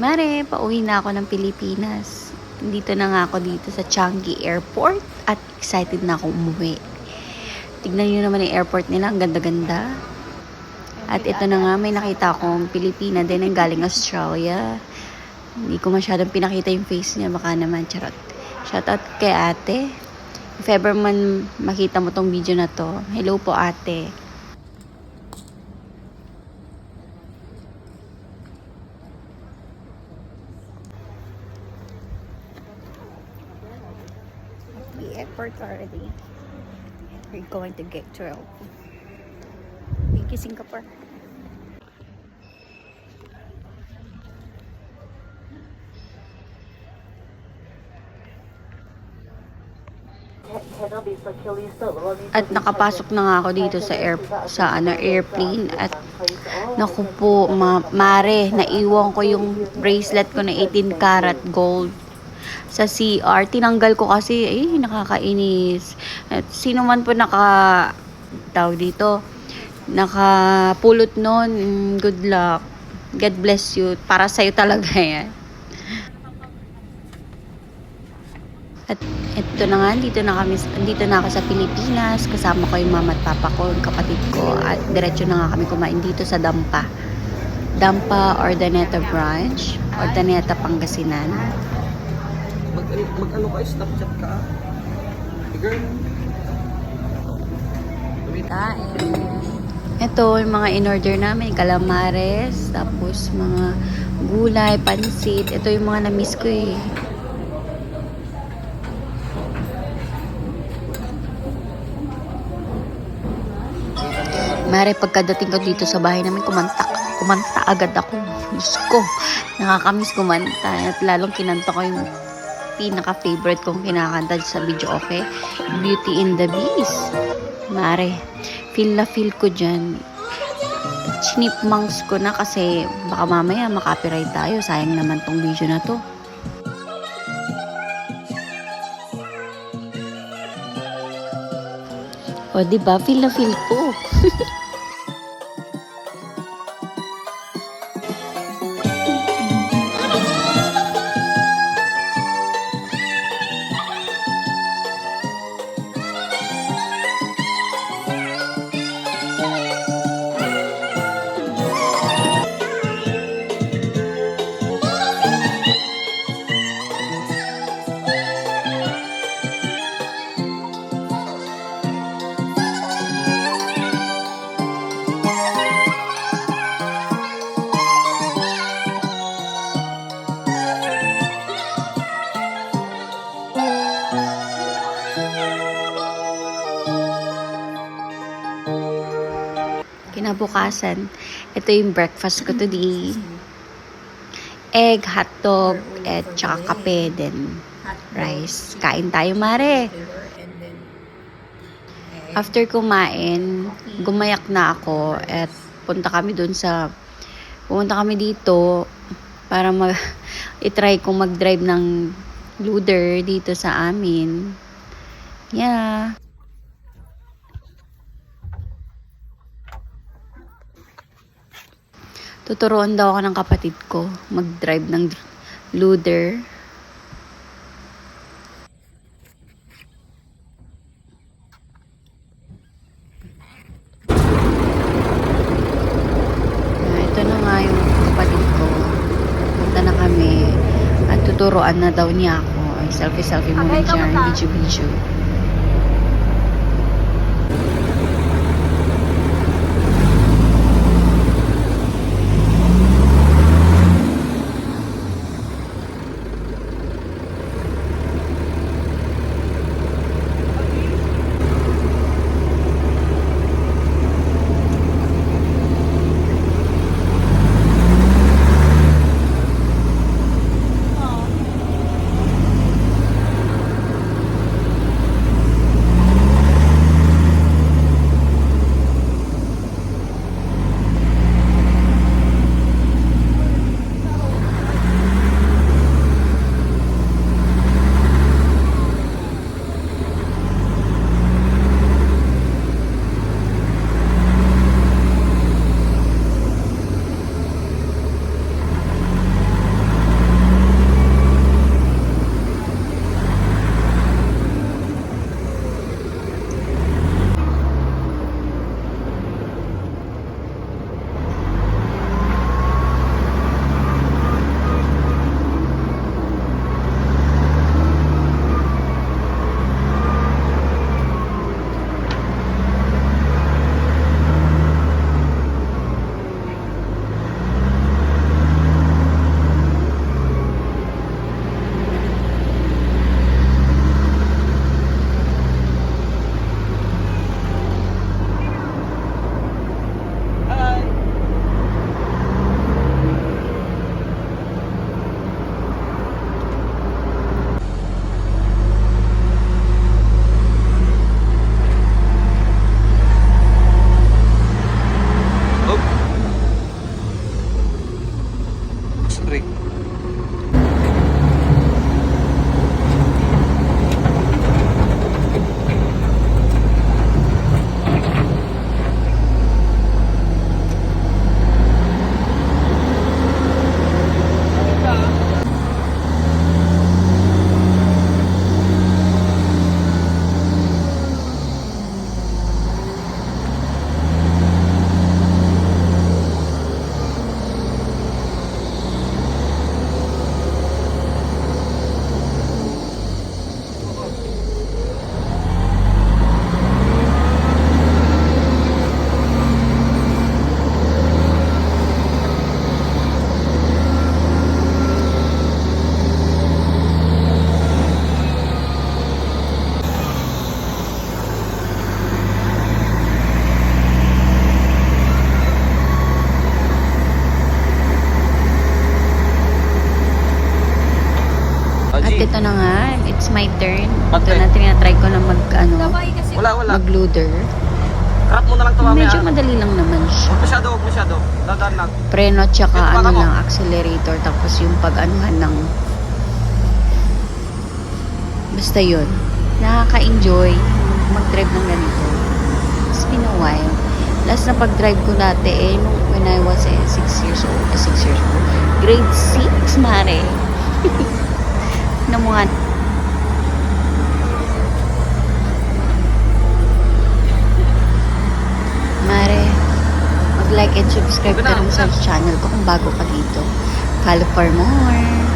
Mare, pauwi na ako ng Pilipinas. Dito na nga ako dito sa Changi Airport at excited na ako umuwi. Tignan nyo naman yung airport nila, ang ganda-ganda. At ito na nga, may nakita akong Pilipina din ang galing Australia. Hindi ko masyadong pinakita yung face niya, baka naman charot. Shoutout kay ate. If ever man makita mo tong video na to, hello po ate. The airport already. We're going to get 12. Thank you, Singapore. At nakapasok na nga ako dito sa airplane at naku po, mare, naiwan ko yung bracelet ko na 18 karat gold sa CR. Tinanggal ko kasi, nakakainis. At sino man po tawag dito, nakapulot nun, good luck. God bless you. Para sa'yo talaga yan. At ito na nga, dito na ako sa Pilipinas. Kasama ko yung mama at papa ko, yung kapatid ko. At diretso na nga kami kumain dito sa Dampa. Dampa Ordaneta Branch. Ordaneta, Pangasinan. Mag-ano ka, Snapchat ka? Girl. Kain. Ito yung mga in-order namin, calamares, tapos mga gulay, pansit. Ito yung mga na-miss ko eh. Mare, pagkadating ko dito sa bahay namin, kumanta agad ako. Diyos ko, nakakamiss kumanta. At lalong kinanta ko yung pinaka-favorite kong kinakanta sa video, okay? Beauty in the Beast. Mare, feel ko dyan. Chinipmunks ko na kasi baka mamaya makapiright tayo. Sayang naman tong video na to. O, diba? Feel ko. Kinabukasan, ito yung breakfast ko today. Egg, hotdog, at tsaka kape din. Rice. Kain tayo, mare. After kumain, gumayak na ako at pumunta kami dito para i-try kong mag-drive ng loader dito sa amin. Yeah. Tuturuan daw ako ng kapatid ko mag-drive ng loader. Ito na nga yung kapatid ko. Punta na kami at tuturuan na daw niya ako. Ay, selfie muna dyan. Video. Sige. At ito na nga, it's my turn. Ito Ate. na, tinatry ko na Wala. mag-loader. Crap mo na lang ito mamaya. Medyo madali lang naman siya. Huwag masyado. Dadaan lang. Preno tsaka Ito, baka ano mo. lang, accelerator. Tapos yung pag-anuhan ng... Basta yun. Nakaka-enjoy mag-drive ng ganito. It's been a while. Last na pag-drive ko dati when I was 6 years old. Grade 6, mare. Na mga... Mare, mag-like and subscribe ka rin sa channel ko kung bago ka dito. Follow for more.